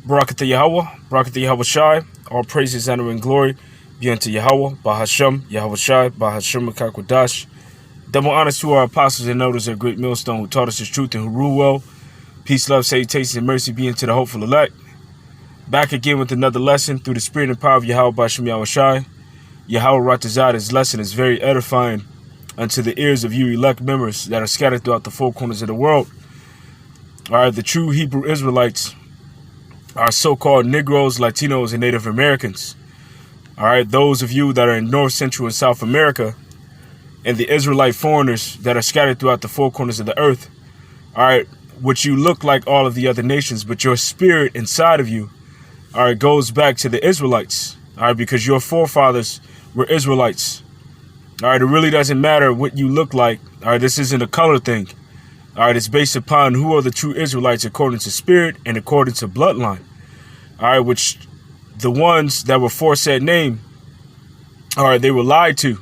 Barakatah Yahweh, Barakatah Yahweh Shai, all praises, honor, and glory be unto Yahweh, Bahashem, Yahweh Shai, Bahashem Makakwadash. Double honors to our apostles and elders at Great Millstone who taught us his truth and who rule well. Peace, love, salutation, and mercy be unto the hopeful elect. Back again with another lesson through the spirit and power of Yahweh Bahashem Yahweh Shai. Yahweh Ratazad, his lesson is very edifying unto the ears of you elect members that are scattered throughout the four corners of the world. All right, the true Hebrew Israelites are so-called Negroes, Latinos, and Native Americans. All right, those of you that are in North, Central, and South America, and the Israelite foreigners that are scattered throughout the four corners of the earth. All right, which you look like all of the other nations, but your spirit inside of you, all right, goes back to the Israelites. All right, because your forefathers were Israelites. All right, it really doesn't matter what you look like. All right, this isn't a color thing. All right, it's based upon who are the true Israelites according to spirit and according to bloodline. All right, which the ones that were foresaid name, all right, they were lied to.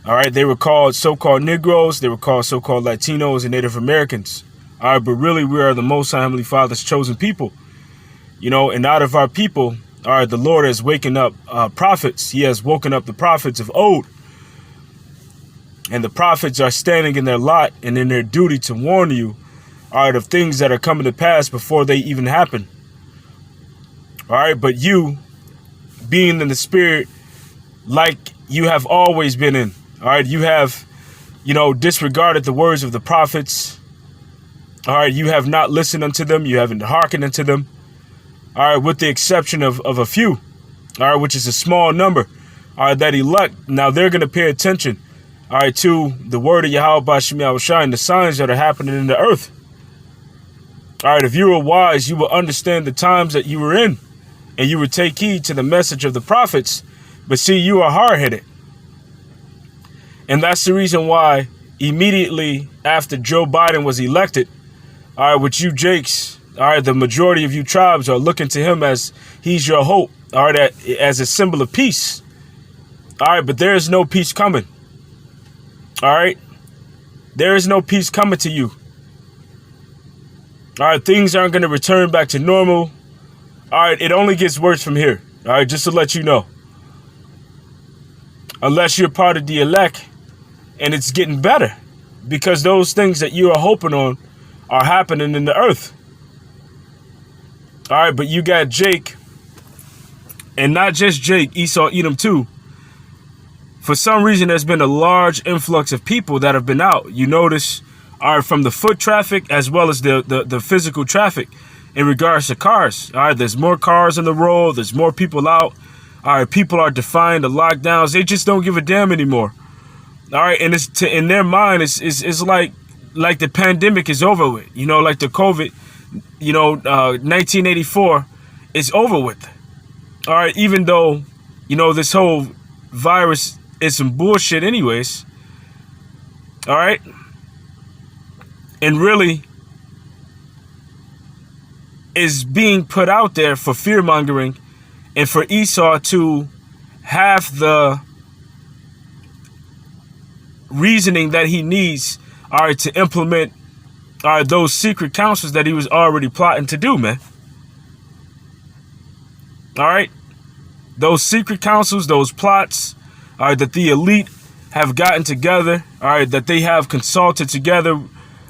All right, they were called so-called Negroes, they were called so-called Latinos and Native Americans. All right, but really we are the Most High Heavenly Father's chosen people. You know, and out of our people, all right, the Lord has waken up prophets. He has woken up the prophets of old. And the prophets are standing in their lot and in their duty to warn you, all right, of things that are coming to pass before they even happen. All right, but you, being in the spirit, like you have always been in, all right, you have, disregarded the words of the prophets. All right, you have not listened unto them. You haven't hearkened unto them. All right, with the exception of a few, all right, which is a small number, all right, that elect. Now they're going to pay attention, all right, to the word of Yahweh Bahashem Yahweh Shai and the signs that are happening in the earth. All right, if you were wise, you will understand the times that you were in, and you would take heed to the message of the prophets. But see, you are hard-headed. And that's the reason why immediately after Joe Biden was elected, all right, with you Jakes, all right, the majority of you tribes are looking to him as he's your hope, all right, as a symbol of peace. All right, but there is no peace coming. All right, there is no peace coming to you. All right, things aren't going to return back to normal. All right, it only gets worse from here. All right, just to let you know. Unless you're part of the elect and it's getting better, because those things that you are hoping on are happening in the earth. All right, but you got Jake, and not just Jake, Esau, Edom too. For some reason, there's been a large influx of people that have been out. You notice, all right, from the foot traffic as well as the physical traffic in regards to cars. All right, there's more cars on the road. There's more people out. All right, people are defying the lockdowns. They just don't give a damn anymore. All right, and it's in their mind, it's like the pandemic is over with. You know, like the COVID, 1984 is over with. All right, even though, this whole virus is some bullshit anyways. All right. And really is being put out there for fear mongering and for Esau to have the reasoning that he needs, all right, to implement those secret counsels that he was already plotting to do, man. All right. Those secret counsels, those plots, all right, that the elite have gotten together, all right, that they have consulted together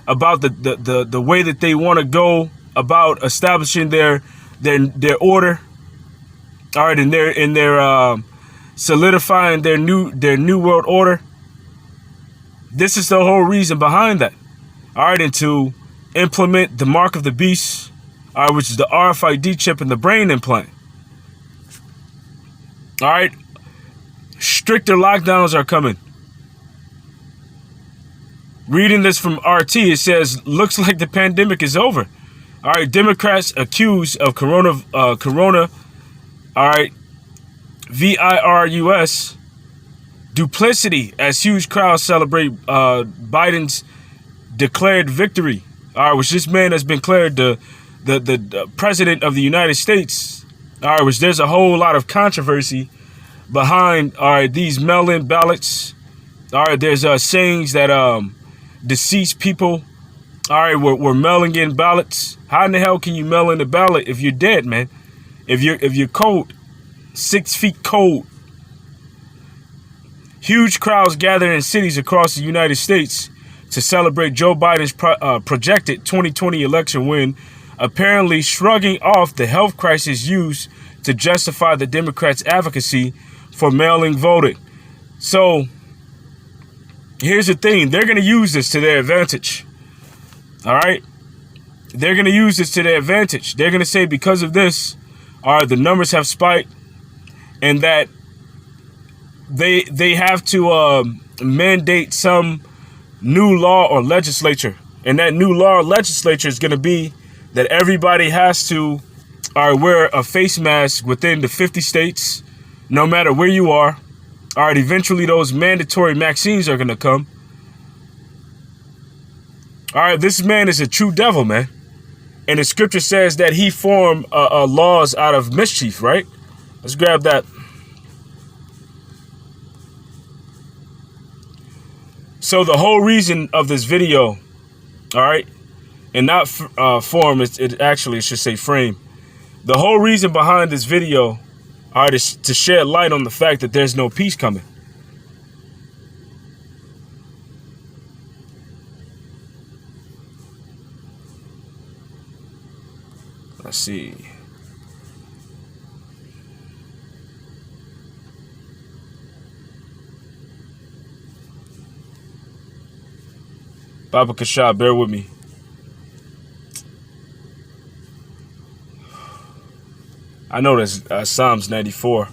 about the way that they want to go about establishing their order, all right, and their solidifying their new world order. This is the whole reason behind that, all right, and to implement the mark of the beast, all right, which is the RFID chip in the brain implant. All right, stricter lockdowns are coming. Reading this from RT, it says, looks like the pandemic is over. All right, Democrats accused of corona, all right, virus, duplicity as huge crowds celebrate Biden's declared victory. All right, which this man has been declared the president of the United States. All right, which there's a whole lot of controversy behind, all right, these mail-in ballots. All right, there's sayings that deceased people, All right, we're mailing in ballots. How in the hell can you mail in a ballot if you're dead, man? If you're cold, 6 feet cold. Huge crowds gather in cities across the United States to celebrate Joe Biden's projected 2020 election win, apparently shrugging off the health crisis used to justify the Democrats' advocacy for mail-in voting. So here's the thing. They're going to use this to their advantage. All right? They're going to use this to their advantage. They're going to say because of this, all right, the numbers have spiked, and that they have to mandate some new law or legislature. And that new law or legislature is going to be that everybody has to wear a face mask within the 50 states, no matter where you are. All right, eventually those mandatory vaccines are going to come. All right, this man is a true devil, man. And the scripture says that he formed laws out of mischief, right? Let's grab that. So the whole reason of this video, all right, and not form, it actually should say frame. The whole reason behind this video, all right, is to shed light on the fact that there's no peace coming. Let's see. Baba Kashab, bear with me. I know that's Psalms 94.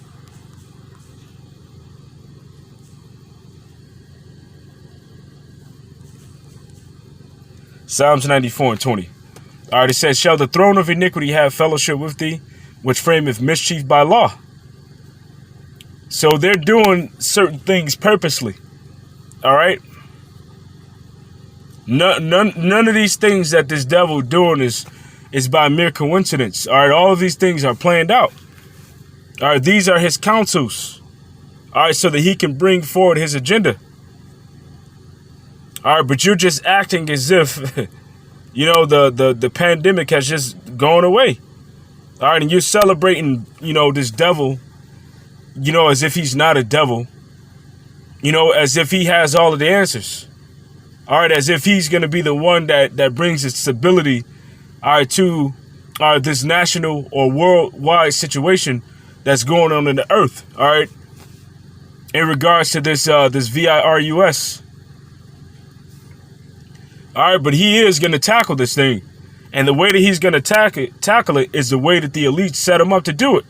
Psalms 94 and 20. All right, it says, shall the throne of iniquity have fellowship with thee, which frameth mischief by law? So they're doing certain things purposely. All right. None of these things that this devil doing is by mere coincidence. All right, all of these things are planned out. All right, these are his counsels. All right, so that he can bring forward his agenda. All right, but you're just acting as if, you know, the pandemic has just gone away. All right, and you're celebrating, you know, this devil, you know, as if he's not a devil, you know, as if he has all of the answers. All right, as if he's going to be the one that brings the stability, all right, to this national or worldwide situation that's going on in the earth. All right, in regards to this virus. All right, but he is going to tackle this thing, and the way that he's going to tackle it is the way that the elites set him up to do it.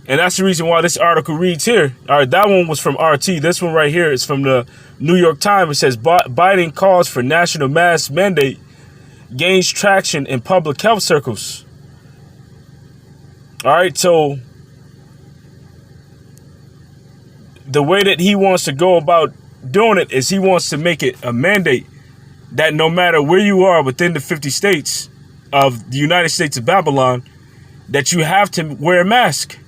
And that's the reason why this article reads here. All right, that one was from RT. This one right here is from the New York Times. It says Biden calls for national mask mandate gains traction in public health circles. All right, so the way that he wants to go about doing it is he wants to make it a mandate that no matter where you are within the 50 states of the United States of Babylon, that you have to wear a mask.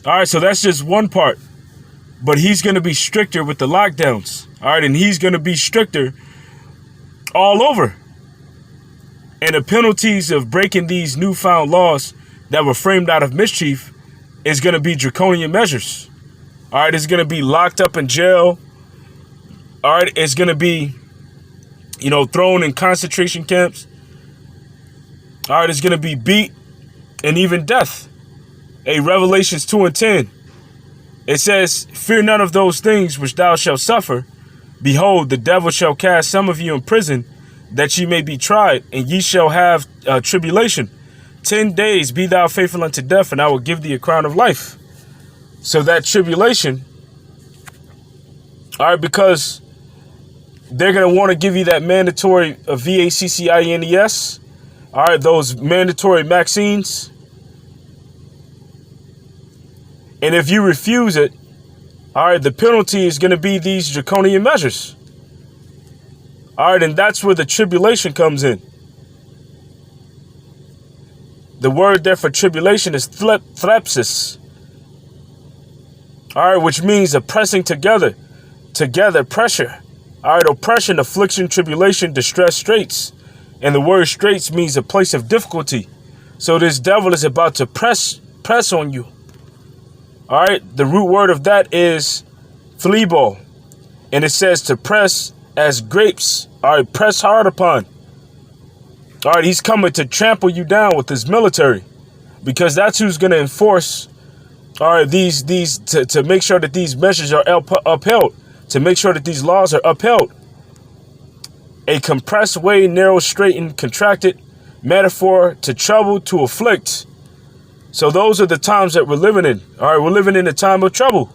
All right, so that's just one part. But he's going to be stricter with the lockdowns. All right, and he's going to be stricter all over. And the penalties of breaking these newfound laws that were framed out of mischief is going to be draconian measures. All right, it's going to be locked up in jail. All right, it's going to be, you know, thrown in concentration camps. All right, it's going to be beat and even death. Hey, Revelations 2 and 10. It says, fear none of those things which thou shalt suffer. Behold, the devil shall cast some of you in prison, that ye may be tried, and ye shall have tribulation. 10 days be thou faithful unto death, and I will give thee a crown of life. So that tribulation, all right, because they're going to want to give you that mandatory vaccines, all right, those mandatory vaccines. And if you refuse it, all right, the penalty is going to be these draconian measures. All right, and that's where the tribulation comes in. The word there for tribulation is thlepsis. All right, which means a pressing together, pressure. All right, oppression, affliction, tribulation, distress, straits. And the word straits means a place of difficulty. So this devil is about to press on you. All right. The root word of that is phlebo. And it says to press as grapes. All right. Press hard upon. All right. He's coming to trample you down with his military, because that's who's going to enforce. All right. To make sure that these measures are upheld, to make sure that these laws are upheld. A compressed way, narrow, straightened, contracted metaphor to trouble, to afflict. So those are the times that we're living in. All right, we're living in a time of trouble.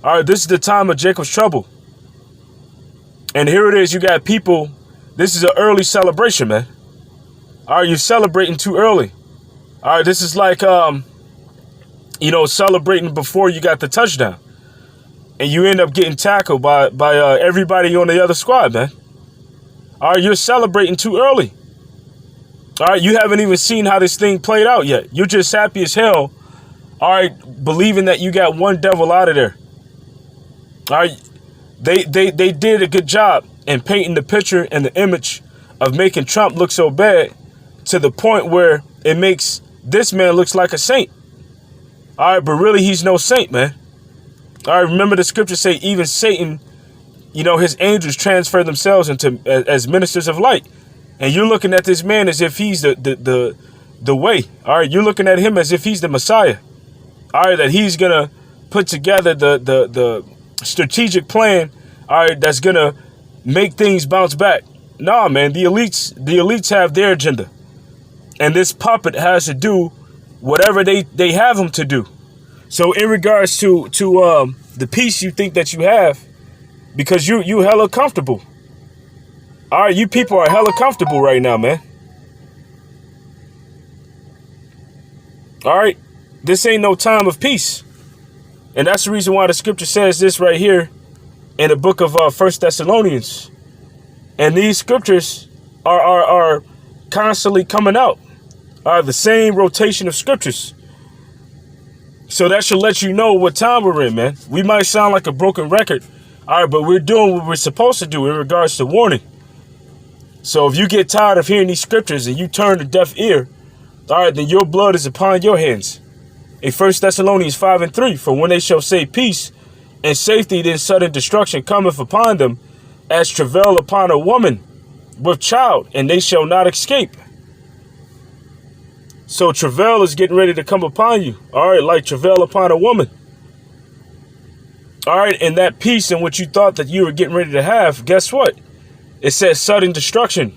All right, this is the time of Jacob's trouble. And here it is. You got people. This is an early celebration, man. All right, you're celebrating too early. All right, this is like, celebrating before you got the touchdown. And you end up getting tackled by everybody on the other squad, man. All right, you're celebrating too early. All right, you haven't even seen how this thing played out yet. You're just happy as hell. All right, believing that you got one devil out of there. All right, they did a good job in painting the picture and the image of making Trump look so bad, to the point where it makes this man looks like a saint. All right, but really he's no saint, man. All right, remember the scriptures say even Satan, his angels transfer themselves into as ministers of light. And you're looking at this man as if he's the way. All right, you're looking at him as if he's the Messiah. All right, that he's gonna put together the strategic plan. All right, that's gonna make things bounce back. Nah, man, the elites have their agenda, and this puppet has to do whatever they have him to do. So in regards to the peace you think that you have, because you hella comfortable. All right, you people are hella comfortable right now, man. All right, this ain't no time of peace. And that's the reason why the scripture says this right here in the book of 1 Thessalonians. And these scriptures are constantly coming out. The same rotation of scriptures. So that should let you know what time we're in, man. We might sound like a broken record. All right, but we're doing what we're supposed to do in regards to warning. So if you get tired of hearing these scriptures and you turn a deaf ear, all right, then your blood is upon your hands. In 1 Thessalonians 5:3, for when they shall say peace and safety, then sudden destruction cometh upon them, as travail upon a woman with child, and they shall not escape. So travail is getting ready to come upon you. All right, like travail upon a woman. All right, and that peace in what you thought that you were getting ready to have, guess what? It says sudden destruction.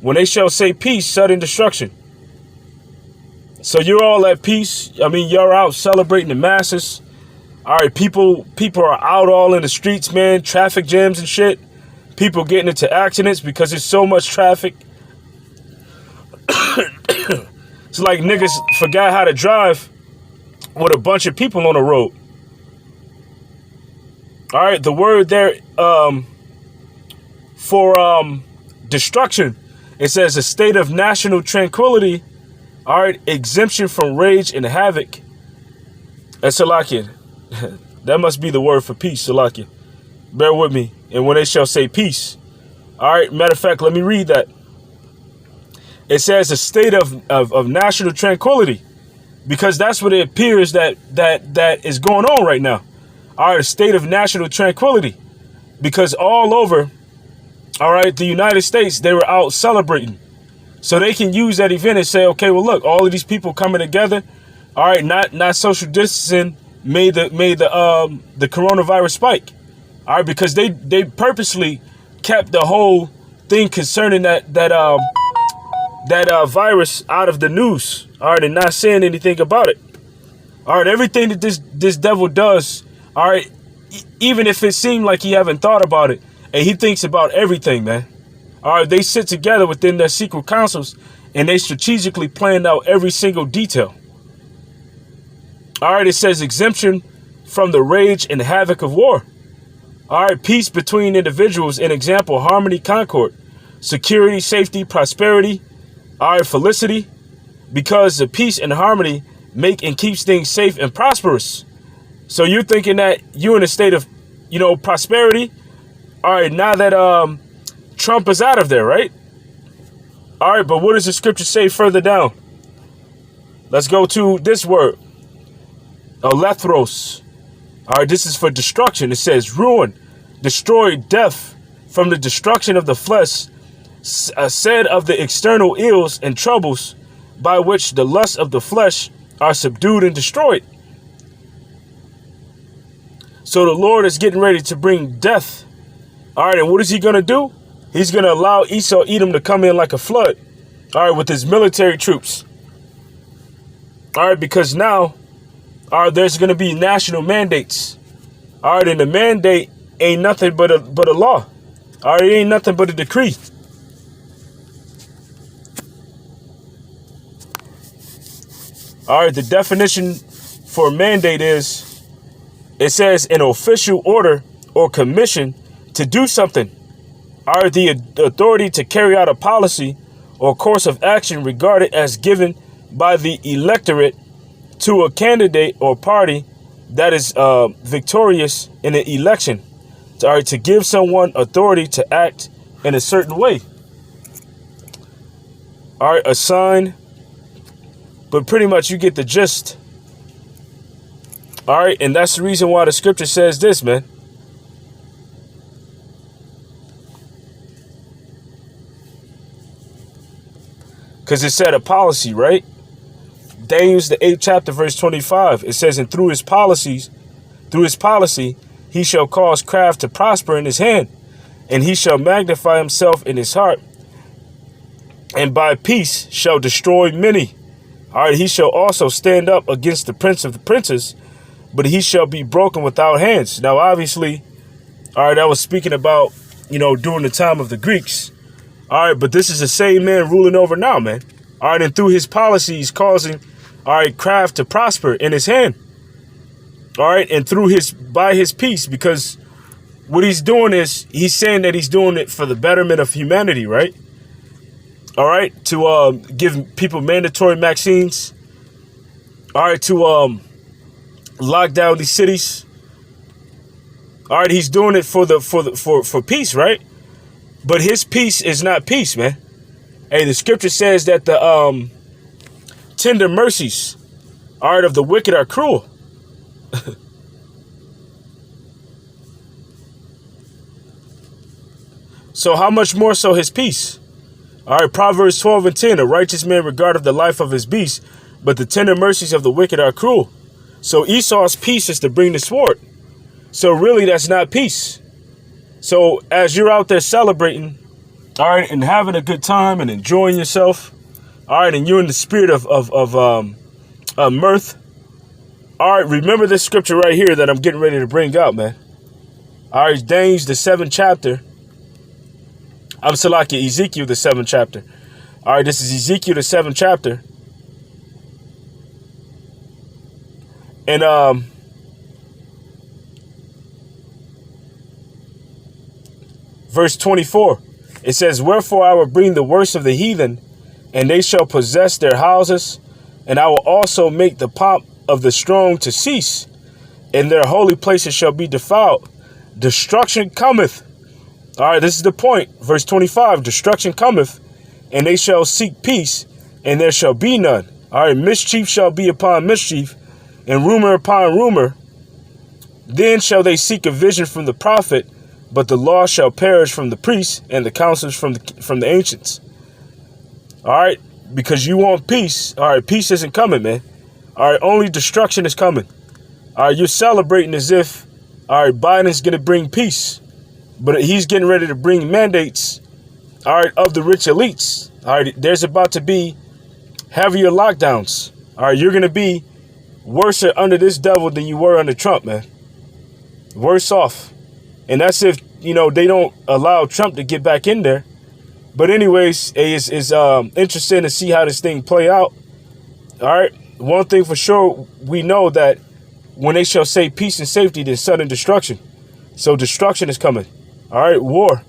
When they shall say peace, sudden destruction. So you're all at peace. I mean, you're out celebrating the masses. All right, people are out all in the streets, man. Traffic jams and shit. People getting into accidents because there's so much traffic. It's like niggas forgot how to drive with a bunch of people on the road. All right, the word there for destruction, it says a state of national tranquility. All right, exemption from rage and havoc. And Salakia, that must be the word for peace, Salakia. Bear with me. And when they shall say peace. All right, matter of fact, let me read that. It says a state of national tranquility, because that's what it appears that is going on right now. All right, a state of national tranquility, because all over, all right, the United States, they were out celebrating. So they can use that event and say, okay, well, look, all of these people coming together. All right, not social distancing made the coronavirus spike. All right, because they purposely kept the whole thing concerning that virus out of the news. All right, and not saying anything about it. All right, everything that this devil does. All right, even if it seemed like he haven't thought about it, and he thinks about everything, man. All right, they sit together within their secret councils, and they strategically plan out every single detail. All right, it says exemption from the rage and havoc of war. All right, peace between individuals, an example, harmony, concord, security, safety, prosperity, all right, felicity, because the peace and harmony make and keeps things safe and prosperous. So you're thinking that you're in a state of, prosperity. All right, now that Trump is out of there, right? All right, but what does the scripture say further down? Let's go to this word, olethros. All right, this is for destruction. It says ruin, destroy, death, from the destruction of the flesh, said of the external ills and troubles by which the lusts of the flesh are subdued and destroyed. So the Lord is getting ready to bring death. All right, and what is he going to do? He's going to allow Esau, Edom to come in like a flood. All right, with his military troops. All right, because now, all right, there's going to be national mandates. All right, and the mandate ain't nothing but a law. All right, it ain't nothing but a decree. All right, the definition for mandate is, it says an official order or commission to do something. All right, the authority to carry out a policy or course of action regarded as given by the electorate to a candidate or party that is victorious in an election. All right, to give someone authority to act in a certain way. All right, assign. But pretty much you get the gist. All right, and that's the reason why the scripture says this, man. Because it said a policy, right? Daniel, the 8th chapter, verse 25. It says, and through his policy, he shall cause craft to prosper in his hand, and he shall magnify himself in his heart, and by peace shall destroy many. All right, he shall also stand up against the prince of the princes, but he shall be broken without hands. Now, obviously, all right, I was speaking about, during the time of the Greeks. All right, but this is the same man ruling over now, man. All right, and through his policies causing, all right, craft to prosper in his hand. All right, and by his peace, because what he's doing is he's saying that he's doing it for the betterment of humanity, right? All right, to give people mandatory vaccines. All right, to lock down these cities. All right, he's doing it for peace, right? But his peace is not peace, man. Hey, the scripture says that the tender mercies, all right, of the wicked are cruel. So how much more so his peace? All right, Proverbs 12:10, a righteous man regardeth the life of his beast, but the tender mercies of the wicked are cruel. So Esau's peace is to bring the sword. So really, that's not peace. So as you're out there celebrating, all right, and having a good time and enjoying yourself, all right, and you're in the spirit of mirth, all right, remember this scripture right here that I'm getting ready to bring out, man. All right, Daniel, the 7th chapter. Ezekiel, the 7th chapter. All right, this is Ezekiel, the 7th chapter. And verse 24, it says, wherefore I will bring the worst of the heathen, and they shall possess their houses, and I will also make the pomp of the strong to cease, and their holy places shall be defiled. Destruction cometh. All right, this is the point. Verse 25, destruction cometh, and they shall seek peace, and there shall be none. All right, mischief shall be upon mischief, and rumor upon rumor. Then shall they seek a vision from the prophet, but the law shall perish from the priests, and the counsels from the ancients. All right, because you want peace. All right, peace isn't coming, man. All right, only destruction is coming. All right, you're celebrating as if, all right, Biden's going to bring peace. But he's getting ready to bring mandates, all right, of the rich elites. All right, there's about to be heavier lockdowns. All right, you're going to be worse under this devil than you were under Trump, man. Worse off. And that's if, they don't allow Trump to get back in there. But anyways, it's interesting to see how this thing play out. All right, one thing for sure, we know that when they shall say peace and safety, there's sudden destruction. So destruction is coming. All right, war.